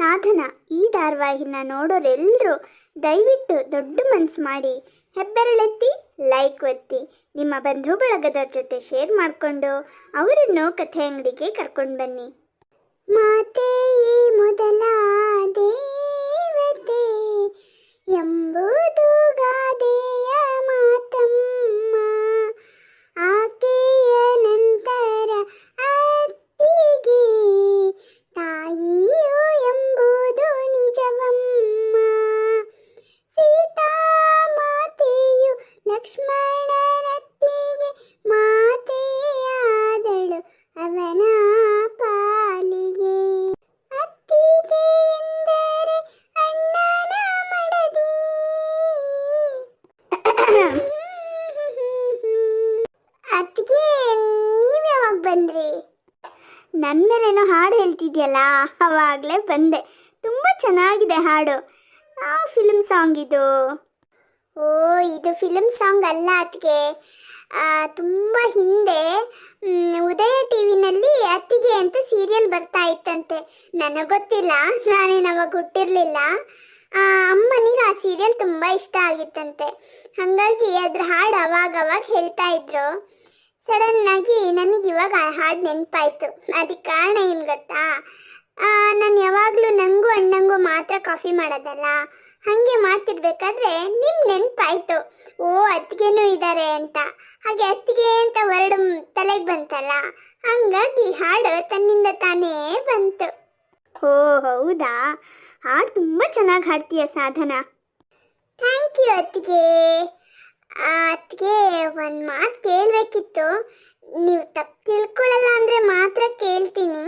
ಸಾಧನ ಈ ಧಾರಾವಾಹಿನ ನೋಡೋರೆಲ್ಲರೂ ದಯವಿಟ್ಟು ದೊಡ್ಡ ಮನಸ್ಸು ಮಾಡಿ ಹೆಬ್ಬೆರಳೆತ್ತಿ ಲೈಕ್ ಒತ್ತಿ ನಿಮ್ಮ ಬಂಧು ಬಳಗದವ್ರ ಜೊತೆ ಶೇರ್ ಮಾಡಿಕೊಂಡು ಅವರನ್ನು ಕಥೆ ಅಂಗಡಿಗೆ ಕರ್ಕೊಂಡು ಬನ್ನಿ. ಮಾತೆಯೇ ಮೊದಲ ದೇವತೆ ಎಂಬುದು ಗಾದೆಯ ಮಾತಮ್ಮ, ಆಕೆಯ ನಂತರ ಅತ್ತಿಗೆ ತಾಯಿಯು ಎಂಬುದು ನಿಜವಮ್ಮ. ಸೀತಾ ಮಾತೆಯು ಲಕ್ಷ್ಮಣನತ್ತಿಗೆ ಮಾತೆಯಾದಳು ಅವನ ಪಾಲಿಗೆ. ಅತ್ತಿಗೆ ಎಂದರೆ ಅಣ್ಣನ ಮಡದಿ. ಅತ್ತಿಗೆ ನೀವ್ ಯಾವಾಗ ಬಂದ್ರಿ? ನನ್ನ ಮೇಲೇನೋ ಹಾಡು ಹೇಳ್ತಿದ್ಯಲ್ಲ, ಅವಾಗಲೇ ಬಂದೆ. ತುಂಬ ಚೆನ್ನಾಗಿದೆ ಹಾಡು. ಯಾವ ಫಿಲ್ಮ್ ಸಾಂಗ್ ಇದು? ಓ, ಇದು ಫಿಲ್ಮ್ ಸಾಂಗ್ ಅಲ್ಲ ಅತ್ತಿಗೆ. ತುಂಬ ಹಿಂದೆ ಉದಯ ಟಿ ವಿನಲ್ಲಿ ಅತ್ತಿಗೆ ಅಂತ ಸೀರಿಯಲ್ ಬರ್ತಾ ಇತ್ತಂತೆ. ನನಗೆ ಗೊತ್ತಿಲ್ಲ, ನಾನೇನು ಅವಾಗ ಹುಟ್ಟಿರಲಿಲ್ಲ. ಅಮ್ಮನಿಗೆ ಆ ಸೀರಿಯಲ್ ತುಂಬ ಇಷ್ಟ ಆಗಿತ್ತಂತೆ. ಹಾಗಾಗಿ ಅದ್ರ ಹಾಡು ಅವಾಗವಾಗ ಹೇಳ್ತಾ ಇದ್ರು. ಸಡನ್ನಾಗಿ ನನಗೆ ಇವಾಗ ಆ ಹಾಡು ನೆನಪಾಯಿತು. ಅದಕ್ಕೆ ಕಾರಣ ಏನು ಗೊತ್ತಾ? ನಾನು ಯಾವಾಗಲೂ ನನಗೂ ಅಣ್ಣಂಗೂ ಮಾತ್ರ ಕಾಫಿ ಮಾಡೋದಲ್ಲ, ಹಾಗೆ ಮಾಡ್ತಿರ್ಬೇಕಾದ್ರೆ ನಿಮ್ಮ ನೆನಪಾಯಿತು. ಓ, ಅತ್ತಿಗೆನೂ ಇದ್ದಾರೆ ಅಂತ. ಹಾಗೆ ಅತ್ತಿಗೆ ಅಂತ ವರ್ಡ್ ತಲೆಗೆ ಬಂತಲ್ಲ, ಹಾಗಾಗಿ ಹಾಡು ತನ್ನಿಂದ ತಾನೇ ಬಂತು. ಓ ಹೌದಾ, ಹಾಡು ತುಂಬ ಚೆನ್ನಾಗಿ ಹಾಡ್ತೀಯ ಸಾಧನ. ಥ್ಯಾಂಕ್ ಯು ಅತ್ತಿಗೆ. ಅತ್ತಿಗೆ ಒಂದು ಮಾತು ಕೇಳಬೇಕಿತ್ತು. ನೀವು ತಪ್ಪು ತಿಳ್ಕೊಳ್ಳಲ್ಲ ಅಂದರೆ ಮಾತ್ರ ಕೇಳ್ತೀನಿ.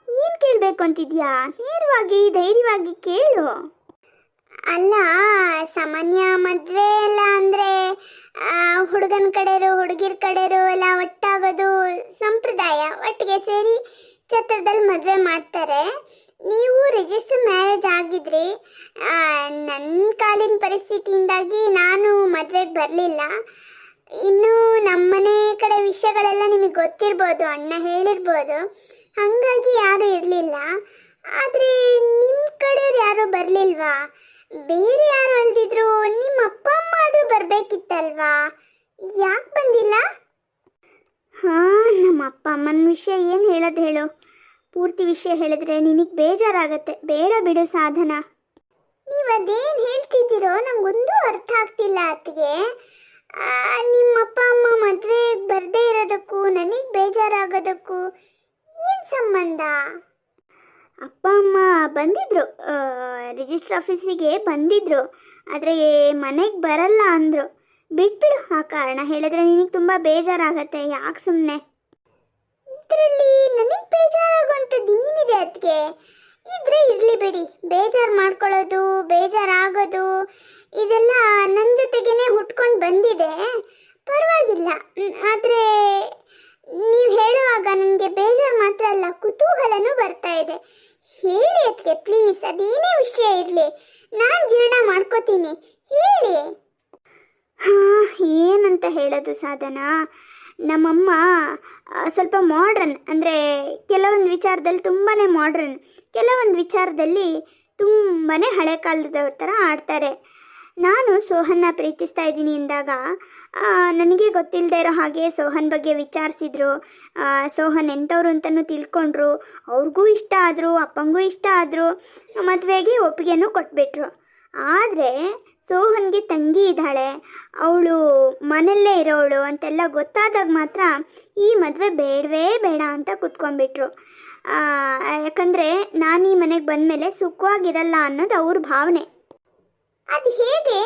ಏನು ಕೇಳಬೇಕು ಅಂತಿದ್ಯಾ? ನೇರವಾಗಿ ಧೈರ್ಯವಾಗಿ ಕೇಳು. ಅಲ್ಲ, ಸಾಮಾನ್ಯ ಮದುವೆ ಎಲ್ಲ ಅಂದರೆ ಹುಡುಗನ ಕಡೆಯವರು ಹುಡುಗಿರ ಕಡೆಯವರು ಎಲ್ಲ ಒಟ್ಟಾಗೋದು ಸಂಪ್ರದಾಯ. ಒಟ್ಟಿಗೆ ಸೇರಿ ಛತ್ರದಲ್ಲಿ ಮದುವೆ ಮಾಡ್ತಾರೆ. ನೀವು ರಿಜಿಸ್ಟರ್ ಮ್ಯಾರೇಜ್ ಆಗಿದ್ರಿ. ನನ್ನ ಕಾಲಿನ ಪರಿಸ್ಥಿತಿಯಿಂದಾಗಿ ನಾನು ಮದುವೆಗೆ ಬರಲಿಲ್ಲ. ಇನ್ನು ನಮ್ಮನೆ ಕಡೆ ವಿಷಯಗಳೆಲ್ಲ ನಿಮಗೆ ಗೊತ್ತಿರ್ಬೋದು, ಅಣ್ಣ ಹೇಳಿರ್ಬೋದು. ಹಾಗಾಗಿ ಯಾರೂ ಇರಲಿಲ್ಲ. ಆದರೆ ನಿಮ್ಮ ಕಡೆಯವ್ರು ಯಾರೂ ಬರಲಿಲ್ವಾ? ಬೇರೆ ಯಾರು ಅಲ್ದಿದ್ರು ನಿಮ್ಮ ಅಪ್ಪ ಅಮ್ಮ ಆದರೂ ಬರಬೇಕಿತ್ತಲ್ವಾ? ಯಾಕೆ ಬಂದಿಲ್ಲ? ಹಾಂ, ನಮ್ಮ ಅಪ್ಪ ಅಮ್ಮನ ವಿಷಯ ಏನು ಹೇಳೋದು ಹೇಳು? ಪೂರ್ತಿ ವಿಷಯ ಹೇಳಿದ್ರೆ ನಿನಗೆ ಬೇಜಾರಾಗತ್ತೆ. ಬೇಡ ಬಿಡು ಸಾಧನ. ನೀವು ಅದೇನು ಹೇಳ್ತಿದ್ದೀರೋ ನಮಗೊಂದು ಅರ್ಥ ಆಗ್ತಿಲ್ಲ ಅತ್ತಿಗೆ. ನಿಮ್ಮ ಅಪ್ಪ ಅಮ್ಮ ಮದುವೆಗೆ ಬರದೇ ಇರೋದಕ್ಕೂ ನನಗೆ ಬೇಜಾರಾಗೋದಕ್ಕೂ ಏನು ಸಂಬಂಧ? ಅಪ್ಪ ಅಮ್ಮ ಬಂದಿದ್ದರು, ರಿಜಿಸ್ಟರ್ ಆಫೀಸಿಗೆ ಬಂದಿದ್ದರು. ಆದರೆ ಮನೆಗೆ ಬರಲ್ಲ ಅಂದರು. ಬಿಟ್ಬಿಡು, ಆ ಕಾರಣ ಹೇಳಿದ್ರೆ ನಿನಗೆ ತುಂಬ ಬೇಜಾರಾಗತ್ತೆ. ಯಾಕೆ ಸುಮ್ಮನೆ? ಇದರಲ್ಲಿ ನನಗೆ ಬೇಜಾರಾಗುವಂಥದ್ದು ಏನಿದೆ ಅದಕ್ಕೆ? ಇದ್ರೆ ಇರಲಿ ಬಿಡಿ. ಬೇಜಾರು ಮಾಡ್ಕೊಳ್ಳೋದು, ಬೇಜಾರಾಗೋದು ಇದೆಲ್ಲ ನನ್ನ ಜೊತೆಗೇನೆ ಹುಟ್ಕೊಂಡು ಬಂದಿದೆ. ಪರವಾಗಿಲ್ಲ. ಆದರೆ ನೀವು ಹೇಳುವಾಗ ನನಗೆ ಬೇಜಾರು ಮಾತ್ರ ಅಲ್ಲ, ಕುತೂಹಲನೂ ಬರ್ತಾ ಇದೆ. ಹೇಳಿ ಅದಕ್ಕೆ ಪ್ಲೀಸ್. ಅದೇನೇ ವಿಷಯ ಇರಲಿ, ನಾನು ಜೀರ್ಣ ಮಾಡ್ಕೋತೀನಿ. ಹೇಳಿ. ಹಾಂ, ಏನಂತ ಹೇಳೋದು ಸಾಧನ? ನಮ್ಮಮ್ಮ ಸ್ವಲ್ಪ ಮಾಡ್ರನ್, ಅಂದರೆ ಕೆಲವೊಂದು ವಿಚಾರದಲ್ಲಿ ತುಂಬಾ ಮಾಡ್ರನ್, ಕೆಲವೊಂದು ವಿಚಾರದಲ್ಲಿ ತುಂಬಾ ಹಳೆ ಕಾಲದವ್ರ ಥರ ಆಡ್ತಾರೆ. ನಾನು ಸೋಹನ್ನ ಪ್ರೀತಿಸ್ತಾ ಇದ್ದೀನಿ ಎಂದಾಗ ನನಗೆ ಗೊತ್ತಿಲ್ಲದೆ ಇರೋ ಹಾಗೆ ಸೋಹನ್ ಬಗ್ಗೆ ವಿಚಾರಿಸಿದ್ರು. ಸೋಹನ್ ಎಂಥವ್ರು ಅಂತಲೂ ತಿಳ್ಕೊಂಡ್ರು. ಅವ್ರಿಗೂ ಇಷ್ಟ ಆದರು, ಅಪ್ಪಂಗೂ ಇಷ್ಟ ಆದರು. ಮದುವೆಗೆ ಒಪ್ಪಿಗೆನೂ ಕೊಟ್ಬಿಟ್ರು. ಆದರೆ ಸೋಹನ್ಗೆ ತಂಗಿ ಇದ್ದಾಳೆ, ಅವಳು ಮನೆಯಲ್ಲೇ ಇರೋವಳು ಅಂತೆಲ್ಲ ಗೊತ್ತಾದಾಗ ಮಾತ್ರ ಈ ಮದುವೆ ಬೇಡವೇ ಬೇಡ ಅಂತ ಕೂತ್ಕೊಂಡ್ಬಿಟ್ರು. ಯಾಕಂದರೆ ನಾನು ಈ ಮನೆಗೆ ಬಂದಮೇಲೆ ಸುಖವಾಗಿರಲ್ಲ ಅನ್ನೋದು ಅವ್ರ ಭಾವನೆ. ಅದು ಹೇಗೆ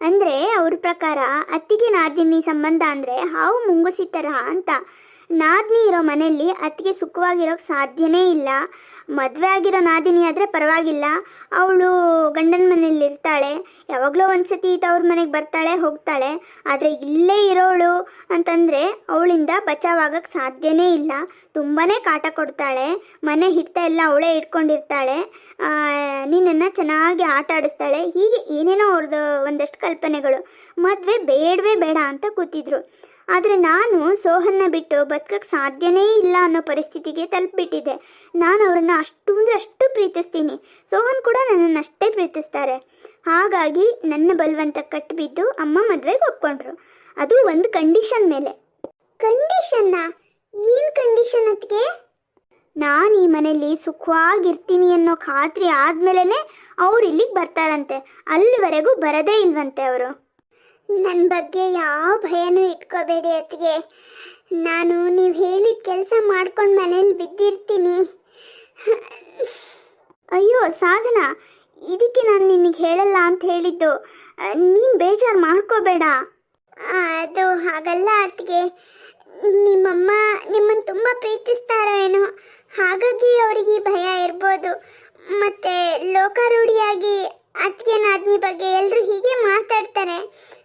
ಅಂದರೆ ಅವ್ರ ಪ್ರಕಾರ ಅತ್ತಿಗೆ ನಾದಿನಿ ಸಂಬಂಧ ಅಂದರೆ ಹಾವು ಮುಂಗುಸಿ ತರಹ ಅಂತ. ನಾದಿನಿ ಇರೋ ಮನೆಯಲ್ಲಿ ಅತ್ತಿಗೆ ಸುಖವಾಗಿರೋಕ್ಕೆ ಸಾಧ್ಯನೇ ಇಲ್ಲ. ಮದುವೆ ಆಗಿರೋ ನಾದಿನಿ ಆದರೆ ಪರವಾಗಿಲ್ಲ, ಅವಳು ಗಂಡನ ಮನೇಲಿ ಇರ್ತಾಳೆ, ಯಾವಾಗಲೂ ಒಂದು ಸತಿ ತವ್ರ ಮನೆಗೆ ಬರ್ತಾಳೆ ಹೋಗ್ತಾಳೆ. ಆದರೆ ಇಲ್ಲೇ ಇರೋಳು ಅಂತಂದರೆ ಅವಳಿಂದ ಬಚಾವಾಗಕ್ಕೆ ಸಾಧ್ಯನೇ ಇಲ್ಲ. ತುಂಬಾ ಕಾಟ ಕೊಡ್ತಾಳೆ. ಮನೆ ಹಿಟ್ಟ ಎಲ್ಲ ಅವಳೇ ಇಟ್ಕೊಂಡಿರ್ತಾಳೆ. ನಿನ್ನನ್ನು ಚೆನ್ನಾಗಿ ಆಟ ಆಡಿಸ್ತಾಳೆ. ಹೀಗೆ ಏನೇನೋ ಅವ್ರದ್ದು ಒಂದಷ್ಟು ಕಲ್ಪನೆಗಳು. ಮದುವೆ ಬೇಡವೇ ಬೇಡ ಅಂತ ಕೂತಿದ್ರು. ಆದರೆ ನಾನು ಸೋಹನ್ನ ಬಿಟ್ಟು ಬದುಕಕ್ಕೆ ಸಾಧ್ಯನೇ ಇಲ್ಲ ಅನ್ನೋ ಪರಿಸ್ಥಿತಿಗೆ ತಲುಪಿಬಿಟ್ಟಿದ್ದೆ. ನಾನು ಅವರನ್ನು ಅಷ್ಟು ಅಂದರೆ ಅಷ್ಟು ಪ್ರೀತಿಸ್ತೀನಿ. ಸೋಹನ್ ಕೂಡ ನನ್ನನ್ನು ಅಷ್ಟೇ ಪ್ರೀತಿಸ್ತಾರೆ. ಹಾಗಾಗಿ ನನ್ನ ಬಲವಂತ ಕಟ್ಟಿಬಿದ್ದು ಅಮ್ಮ ಮದುವೆಗೆ ಒಪ್ಕೊಂಡ್ರು. ಅದು ಒಂದು ಕಂಡೀಷನ್ ಮೇಲೆ. ಕಂಡೀಷನ್ನ? ಏನು ಕಂಡೀಷನ್ ಅದಕ್ಕೆ? ನಾನು ಈ ಮನೆಯಲ್ಲಿ ಸುಖವಾಗಿರ್ತೀನಿ ಅನ್ನೋ ಖಾತ್ರಿ ಆದಮೇಲೆ ಅವ್ರು ಇಲ್ಲಿಗೆ ಬರ್ತಾರಂತೆ. ಅಲ್ಲಿವರೆಗೂ ಬರದೇ ಇಲ್ವಂತೆ ಅವರು. ನನ್ನ ಬಗ್ಗೆ ಯಾವ ಭಯನೂ ಇಟ್ಕೋಬೇಡಿ ಅತ್ತಿಗೆ. ನಾನು ನೀವು ಹೇಳಿದ ಕೆಲಸ ಮಾಡ್ಕೊಂಡು ಮನೇಲಿ ಬಿದ್ದಿರ್ತೀನಿ. ಅಯ್ಯೋ ಸಾಧನಾ, ಇದಕ್ಕೆ ನಾನು ನಿನಗೆ ಹೇಳಲ್ಲ ಅಂತ ಹೇಳಿದ್ದು. ನೀನು ಬೇಜಾರು ಮಾಡ್ಕೋಬೇಡ. ಅದು ಹಾಗಲ್ಲ ಅತ್ತಿಗೆ, ನಿಮ್ಮಮ್ಮ ನಿಮ್ಮನ್ನು ತುಂಬ ಪ್ರೀತಿಸ್ತಾರೋ ಏನೋ, ಹಾಗಾಗಿ ಅವರಿಗೆ ಭಯ ಇರ್ಬೋದು. ಮತ್ತು ಲೋಕಾರೂಢಿಯಾಗಿ ಅತ್ತಿಗೆ ನಾದ್ನಿ ಬಗ್ಗೆ ಎಲ್ಲರೂ ಹೀಗೆ ಮಾತಾಡ್ತಾರೆ,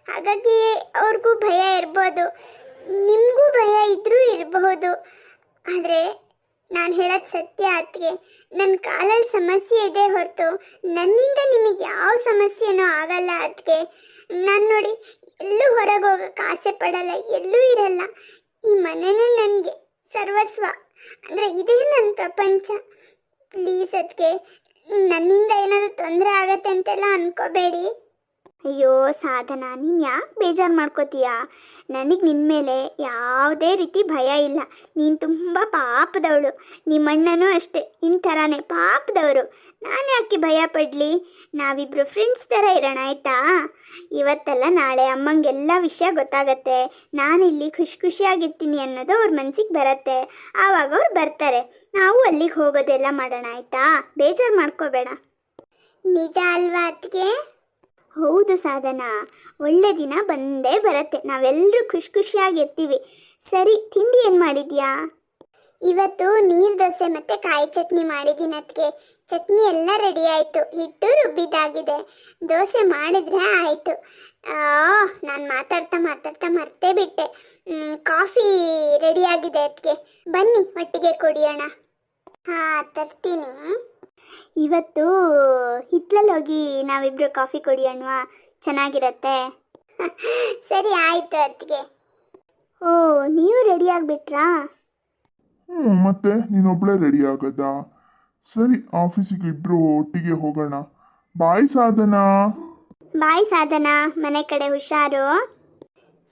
ಹಾಗಾಗಿ ಅವ್ರಿಗೂ ಭಯ ಇರ್ಬೋದು. ನಿಮಗೂ ಭಯ ಇದ್ರೂ ಇರಬಹುದು. ಆದರೆ ನಾನು ಹೇಳೋದು ಸತ್ಯ ಅತ್ತಿಗೆ, ನನ್ನ ಕಾಲಲ್ಲಿ ಸಮಸ್ಯೆ ಇದೆ ಹೊರತು ನನ್ನಿಂದ ನಿಮಗೆ ಯಾವ ಸಮಸ್ಯೆನೂ ಆಗಲ್ಲ ಅತ್ತಿಗೆ. ನಾನು ನೋಡಿ ಎಲ್ಲೂ ಹೊರಗೆ ಹೋಗೋಕ್ಕೆ ಆಸೆ ಪಡಲ್ಲ, ಎಲ್ಲೂ ಇರಲ್ಲ. ಈ ಮನೆನೇ ನನಗೆ ಸರ್ವಸ್ವ, ಅಂದರೆ ಇದೇ ನನ್ನ ಪ್ರಪಂಚ. ಪ್ಲೀಸ್ ಅದಕ್ಕೆ ನನ್ನಿಂದ ಏನಾದರೂ ತೊಂದರೆ ಆಗತ್ತೆ ಅಂತೆಲ್ಲ ಅನ್ಕೋಬೇಡಿ. ಅಯ್ಯೋ ಸಾಧನಾ, ನೀನು ಯಾಕೆ ಬೇಜಾರು ಮಾಡ್ಕೋತೀಯ? ನನಗೆ ನಿನ್ನ ಮೇಲೆ ಯಾವುದೇ ರೀತಿ ಭಯ ಇಲ್ಲ. ನೀನು ತುಂಬ ಪಾಪದವಳು. ನಿಮ್ಮಣ್ಣನೂ ಅಷ್ಟೇ ನಿನ್ನ ಥರನೇ ಪಾಪದವರು. ನಾನು ಯಾಕೆ ಭಯ ಪಡಲಿ? ನಾವಿಬ್ಬರು ಫ್ರೆಂಡ್ಸ್ ಥರ ಇರೋಣ ಆಯಿತಾ? ಇವತ್ತಲ್ಲ ನಾಳೆ ಅಮ್ಮಂಗೆಲ್ಲ ವಿಷಯ ಗೊತ್ತಾಗತ್ತೆ. ನಾನಿಲ್ಲಿ ಖುಷಿಯಾಗಿರ್ತೀನಿ ಅನ್ನೋದು ಅವ್ರ ಮನಸ್ಸಿಗೆ ಬರುತ್ತೆ. ಆವಾಗ ಅವ್ರು ಬರ್ತಾರೆ, ನಾವು ಅಲ್ಲಿಗೆ ಹೋಗೋದೆಲ್ಲ ಮಾಡೋಣ ಆಯಿತಾ? ಬೇಜಾರು ಮಾಡ್ಕೋಬೇಡ. ನಿಜ ಅಲ್ವಾ ಅದಕ್ಕೆ? ಹೌದು ಸಾಧನಾ, ಒಳ್ಳೆ ದಿನ ಬಂದೇ ಬರುತ್ತೆ. ನಾವೆಲ್ಲರೂ ಖುಷಿಯಾಗಿರ್ತೀವಿ. ಸರಿ, ತಿಂಡಿ ಏನು ಮಾಡಿದ್ಯಾ? ಇವತ್ತು ನೀರು ದೋಸೆ ಮತ್ತು ಕಾಯಿ ಚಟ್ನಿ ಮಾಡಿದ್ದೀನಿ ಅದಕ್ಕೆ. ಚಟ್ನಿ ಎಲ್ಲ ರೆಡಿ ಆಯಿತು, ಹಿಟ್ಟು ರುಬ್ಬಿದಾಗಿದೆ. ದೋಸೆ ಮಾಡಿದ್ರೆ ಆಯಿತು. ನಾನು ಮಾತಾಡ್ತಾ ಮರ್ತೇ ಬಿಟ್ಟೆ. ಕಾಫಿ ರೆಡಿಯಾಗಿದೆ ಅದಕ್ಕೆ, ಬನ್ನಿ ಒಟ್ಟಿಗೆ ಕುಡಿಯೋಣ. ಹಾಂ ತರ್ತೀನಿ. ಇವತ್ತು ಹಿತ್ಲಲ್ಲಿ ಹೋಗಿ ನಾವಿಬ್ಬರು ಕಾಫಿ ಕುಡಿಯೋಣವಾ? ಚೆನ್ನಾಗಿರತ್ತೆ. ಸರಿ ಆಯಿತು ಅದಕ್ಕೆ. ಓ, ನೀವು ರೆಡಿ ಆಗಿಬಿಟ್ರಾ? ಮತ್ತೆ ನೀನೊಬ್ಳೆ ರೆಡಿ ಆಗದಾ? ಸರಿ, ಆಫೀಸಿಗೆ ಇಬ್ರು ಒಟ್ಟಿಗೆ ಹೋಗೋಣ. ಬಾಯ್ ಸಾಧನಾ. ಬಾಯ್ ಸಾಧನಾ, ಮನೆ ಕಡೆ ಹುಷಾರು.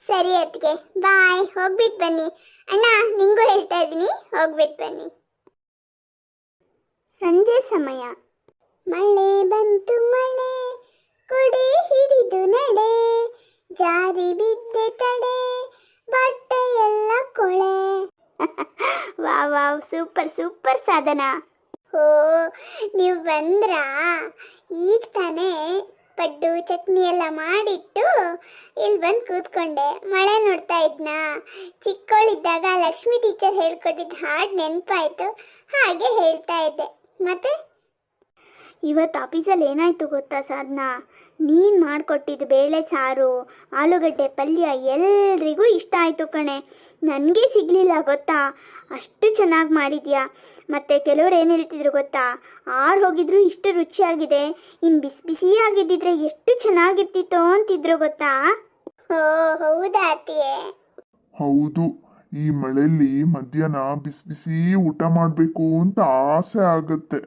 ಸರಿ ಅದಕ್ಕೆ, ಬಾಯ್. ಹೋಗ್ಬಿಟ್ಟು ಬನ್ನಿ. ಅಣ್ಣ ನಿಂಗೂ ಹೇಳ್ತಾ ಇದ್ದೀನಿ, ಹೋಗ್ಬಿಟ್ಟು ಬನ್ನಿ. ಸಂಜೆ ಸಮಯ. ಮಳೆ ಬಂತು ಮಳೆ, ಕೊಡೆ ಹಿಡಿದು ನಡೆ, ಜಾರಿ ಬಿದ್ದೆ ತಡೆ, ಬಟ್ಟೆ ಎಲ್ಲ ಕೊಳೆ. ವಾವ್, ಸೂಪರ್ ಸಾಧನಾ. ಓ, ನೀವು ಬಂದ್ರಾ? ಈಗ ತಾನೇ ಪಡ್ಡು ಚಟ್ನಿ ಎಲ್ಲ ಮಾಡಿಟ್ಟು ಇಲ್ಲಿ ಬಂದು ಕೂತ್ಕೊಂಡೆ, ಮಳೆ ನೋಡ್ತಾ ಇದ್ನಾ. ಚಿಕ್ಕವಳಿದ್ದಾಗ ಲಕ್ಷ್ಮಿ ಟೀಚರ್ ಹೇಳ್ಕೊಟ್ಟಿದ್ದ ಹಾಡು ನೆನಪಾಯಿತು, ಹಾಗೆ ಹೇಳ್ತಾ ಇದ್ದೆ. ಮತ್ತೆ ಇವತ್ತು ಆಫೀಸಲ್ಲಿ ಏನಾಯಿತು ಗೊತ್ತಾ ಸಾಧನಾ? ನೀನು ಮಾಡಿಕೊಟ್ಟಿದ್ದು ಬೇಳೆ ಸಾರು, ಆಲೂಗಡ್ಡೆ ಪಲ್ಯ ಎಲ್ರಿಗೂ ಇಷ್ಟ ಆಯಿತು ಕಣೆ. ನನಗೆ ಸಿಗಲಿಲ್ಲ ಗೊತ್ತಾ, ಅಷ್ಟು ಚೆನ್ನಾಗಿ ಮಾಡಿದ್ಯಾ. ಮತ್ತು ಕೆಲವ್ರು ಏನು ಹೇಳ್ತಿದ್ರು ಗೊತ್ತಾ, ಆರು ಹೋಗಿದ್ರು ಇಷ್ಟು ರುಚಿಯಾಗಿದೆ, ಇನ್ನು ಬಿಸಿಯಾಗಿದ್ದಿದ್ರೆ ಎಷ್ಟು ಚೆನ್ನಾಗಿರ್ತಿತ್ತು ಅಂತಿದ್ರು ಗೊತ್ತಾ. ಓ ಹೌದಾ ಅತ್ತಿಯೇ? ಹೌದು, ಈ ಮಳೆಯಲ್ಲಿ ಮಧ್ಯಾಹ್ನ ಬಿಸಿ ಊಟ ಮಾಡಬೇಕು ಅಂತ ಆಸೆ ಆಗತ್ತೆ.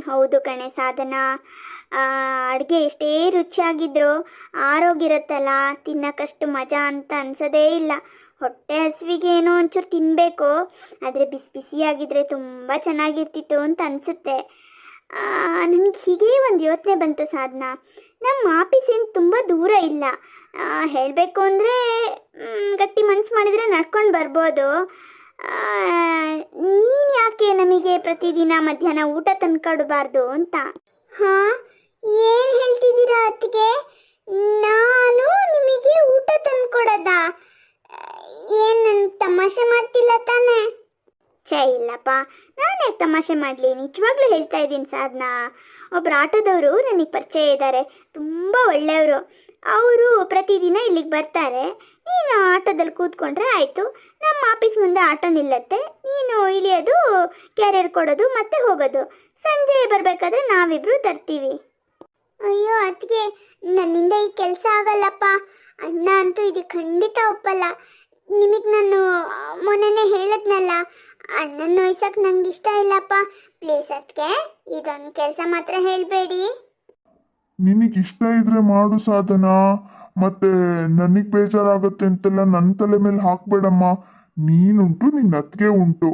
ಹೌದು ಕಣೆ ಸಾಧನಾ. ಅಡುಗೆ ಎಷ್ಟೇ ರುಚಿಯಾಗಿದ್ರು ಆರೋಗಿರುತ್ತಲ್ಲ, ತಿನ್ನಕ್ಕಷ್ಟು ಮಜಾ ಅಂತ ಅನ್ಸೋದೇ ಇಲ್ಲ. ಹೊಟ್ಟೆ ಹಸಿವಿಗೆ ಏನೋ ಒಂಚೂರು ತಿನ್ನಬೇಕು, ಆದರೆ ಬಿಸಿಯಾಗಿದ್ದರೆ ತುಂಬ ಚೆನ್ನಾಗಿರ್ತಿತ್ತು ಅಂತ ಅನಿಸುತ್ತೆ. ನನಗೆ ಹೀಗೇ ಒಂದು ಯೋಚನೆ ಬಂತು ಸಾಧನಾ. ನಮ್ಮ ಆಫೀಸ್ ಏನು ತುಂಬ ದೂರ ಇಲ್ಲ, ಹೇಳಬೇಕು ಅಂದರೆ ಗಟ್ಟಿ ಮನಸ್ಸು ಮಾಡಿದರೆ ನಡ್ಕೊಂಡು ಬರ್ಬೋದು. ನೀನು ಯಾಕೆ ನಮಗೆ ಪ್ರತಿದಿನ ಮಧ್ಯಾಹ್ನ ಊಟ ತಂದ್ಕೊಡ್ಬಾರ್ದು ಅಂತ? ಹಾಂ, ಏನು ಹೇಳ್ತಿದ್ದೀರಾ ಅತ್ತಿಗೆ? ನಾನು ನಿಮಗೆ ಊಟ ತಂದ್ಕೊಡೋದಾ? ಏನು ನನ್ನ ತಮಾಷೆ ಮಾಡ್ತಿಲ್ಲ ತಾನೇ? ಇಲ್ಲಪ್ಪ, ನಾನು ಯಾಕೆ ತಮಾಷೆ ಮಾಡಲಿ, ನಿಜವಾಗ್ಲೂ ಹೇಳ್ತಾ ಇದ್ದೀನಿ ಸಾಧನಾ. ಒಬ್ಬರು ಆಟೋದವರು ನನಗೆ ಪರಿಚಯ ಇದ್ದಾರೆ, ತುಂಬ ಒಳ್ಳೆಯವರು. ಅವರು ಪ್ರತಿದಿನ ಇಲ್ಲಿಗೆ ಬರ್ತಾರೆ. ನೀನು ಆಟೋದಲ್ಲಿ ಕೂತ್ಕೊಂಡ್ರೆ ಆಯಿತು, ನಮ್ಮ ಆಫೀಸ್ ಮುಂದೆ ಆಟೋ ನಿಲ್ಲತ್ತೆ, ನೀನು ಇಳಿಯೋದು, ಕ್ಯಾರಿಯರ್ ಕೊಡೋದು ಮತ್ತೆ ಹೋಗೋದು. ಸಂಜೆ ಬರಬೇಕಾದ್ರೆ ನಾವಿಬ್ಬರು ತರ್ತೀವಿ. ಅಯ್ಯೋ ಅದಕ್ಕೆ ನನ್ನಿಂದ ಈ ಕೆಲಸ ಆಗಲ್ಲಪ್ಪ. ಅಣ್ಣ ಅಂತೂ ಇದು ಖಂಡಿತ ಒಪ್ಪಲ್ಲ. ನಿಮಗೆ ನಾನು ಮೊನ್ನೆನೇ ಹೇಳದ್ನಲ್ಲ, ಅಣ್ಣನ ನೋಯ್ಸಕ್ಕೆ ನಂಗೆ ಇಷ್ಟ ಇಲ್ಲಪ್ಪ. ಪ್ಲೀಸ್ ಅದಕ್ಕೆ ಇದೊಂದು ಕೆಲಸ ಮಾತ್ರ ಹೇಳಬೇಡಿ. ನಿನಗಿಷ್ಟ ಇದ್ರೆ ಮಾಡು ಸಾಧನ. ಮತ್ತೆ ನನಗ್ ಬೇಜಾರಾಗತ್ತೆ ಅಂತೆಲ್ಲ ನನ್ನ ತಲೆ ಮೇಲೆ ಹಾಕ್ಬೇಡಮ್ಮ. ನೀನುಂಟು ನಿನ್ನ ಅತ್ತಿಗೆ ಉಂಟು.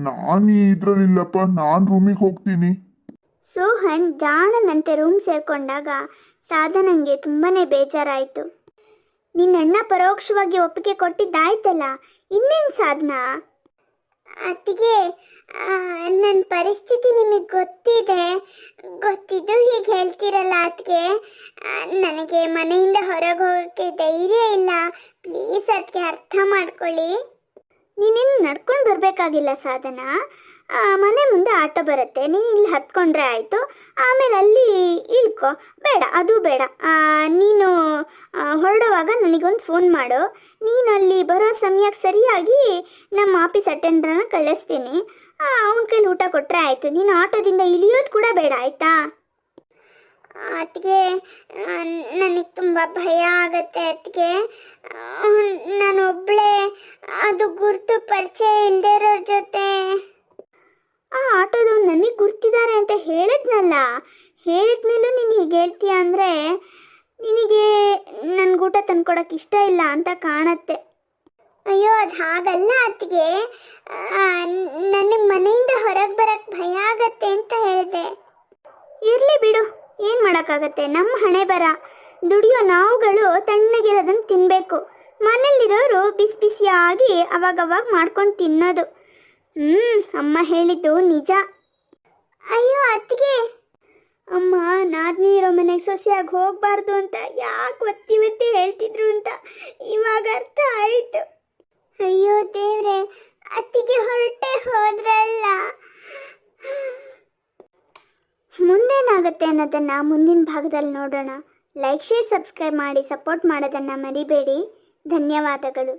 ನಾನು ಇದ್ರಲ್ಲಿಲ್ಲಪ್ಪ, ನಾನು ರೂಮಿಗೆ ಹೋಗ್ತೀನಿ. ಸೋಹನ್ ಜಾಣನಂತೆ ರೂಮ್ ಸೇರ್ಕೊಂಡಾಗ ಸಾಧನಂಗೆ ತುಂಬಾನೇ ಬೇಜಾರಾಯಿತು. ನಿನ್ನಣ್ಣ ಪರೋಕ್ಷವಾಗಿ ಒಪ್ಪಿಗೆ ಕೊಟ್ಟಿದ್ದಾಯ್ತಲ್ಲ, ಇನ್ನೇನು ಸಾಧನ? ಅತ್ತಿಗೆ, ನನ್ನ ಪರಿಸ್ಥಿತಿ ನಿಮಗೆ ಗೊತ್ತಿದ್ದು ಹೀಗೆ ಹೇಳ್ತಿರಲ್ಲ ಅತ್ತಿಗೆ. ನನಗೆ ಮನೆಯಿಂದ ಹೊರಗೆ ಹೋಗೋಕ್ಕೆ ಧೈರ್ಯ ಇಲ್ಲ. ಪ್ಲೀಸ್ ಅದಕ್ಕೆ ಅರ್ಥ ಮಾಡ್ಕೊಳ್ಳಿ. ನೀನೇನು ನಡ್ಕೊಂಡು ಬರಬೇಕಾಗಿಲ್ಲ ಸಾಧನ. ಮನೆ ಮುಂದೆ ಆಟೋ ಬರುತ್ತೆ, ನೀನು ಇಲ್ಲಿ ಹತ್ಕೊಂಡ್ರೆ ಆಯಿತು. ಆಮೇಲೆ ಅಲ್ಲಿ ಇಳ್ಕೊ. ಬೇಡ, ಅದು ಬೇಡ. ನೀನು ಹೊರಡುವಾಗ ನನಗೊಂದು ಫೋನ್ ಮಾಡು. ನೀನು ಅಲ್ಲಿ ಬರೋ ಸಮಯಕ್ಕೆ ಸರಿಯಾಗಿ ನಮ್ಮ ಆಫೀಸ್ ಅಟೆಂಡ್ರನ್ನ ಕಳಿಸ್ತೀನಿ. ಅವನ ಕೈಲಿ ಊಟ ಕೊಟ್ಟರೆ ಆಯಿತು. ನೀನು ಆಟೋದಿಂದ ಇಳಿಯೋದು ಕೂಡ ಬೇಡ, ಆಯಿತಾ? ಅದಕ್ಕೆ ನನಗೆ ತುಂಬ ಭಯ ಆಗತ್ತೆ ಅದಕ್ಕೆ. ನಾನು ಒಬ್ಬಳೇ, ಅದು ಗುರ್ತು ಪರಿಚಯ ಇಲ್ಲದೆ ಇರೋರ ಜೊತೆ. ಆ ಆಟೋದವ್ರು ನನಗೆ ಗುರ್ತಿದ್ದಾರೆ ಅಂತ ಹೇಳಿದ್ನಲ್ಲ, ಹೇಳಿದ್ಮೇಲೂ ನೀನು ಹೀಗೆ ಹೇಳ್ತೀಯ ಅಂದರೆ ನಿನಗೆ ನನಗೆ ಊಟ ತಂದ್ಕೊಡೋಕೆ ಇಷ್ಟ ಇಲ್ಲ ಅಂತ ಕಾಣತ್ತೆ. ಅಯ್ಯೋ, ಅದು ಹಾಗಲ್ಲ ಅತ್ತಿಗೆ. ನನಗೆ ಮನೆಯಿಂದ ಹೊರಗೆ ಬರೋಕ್ಕೆ ಭಯ ಆಗತ್ತೆ ಅಂತ ಹೇಳಿದೆ. ಇರಲಿ ಬಿಡು, ಏನು ಮಾಡೋಕ್ಕಾಗತ್ತೆ, ನಮ್ಮ ಹಣೆ ಬರ. ದುಡಿಯೋ ನಾವುಗಳು ತಣ್ಣಗಿರೋದನ್ನು ತಿನ್ನಬೇಕು. ಮನೇಲಿರೋರು ಬಿಸಿ ಬಿಸಿಯಾಗಿ ಅವಾಗವಾಗ ಮಾಡ್ಕೊಂಡು ತಿನ್ನೋದು. ಅಮ್ಮ ಹೇಳಿದ್ದು ನಿಜ. ಅಯ್ಯೋ ಅತ್ತಿಗೆ, ಅಮ್ಮ ನಾದ್ನಿ ಇರೋ ಮನೆಗೆ ಸೊಸೆಯಾಗಿ ಹೋಗಬಾರ್ದು ಅಂತ ಯಾಕೆ ಒತ್ತಿ ಹೇಳ್ತಿದ್ರು ಅಂತ ಇವಾಗ ಅರ್ಥ ಆಯಿತು. ಅಯ್ಯೋ ದೇವ್ರೆ, ಅತ್ತಿಗೆ ಹೊರಟೆ ಹೋದ್ರಲ್ಲ. ಮುಂದೇನಾಗುತ್ತೆ ಅನ್ನೋದನ್ನು ಮುಂದಿನ ಭಾಗದಲ್ಲಿ ನೋಡೋಣ. ಲೈಕ್, ಶೇರ್, ಸಬ್ಸ್ಕ್ರೈಬ್ ಮಾಡಿ ಸಪೋರ್ಟ್ ಮಾಡೋದನ್ನು ಮರಿಬೇಡಿ. ಧನ್ಯವಾದಗಳು.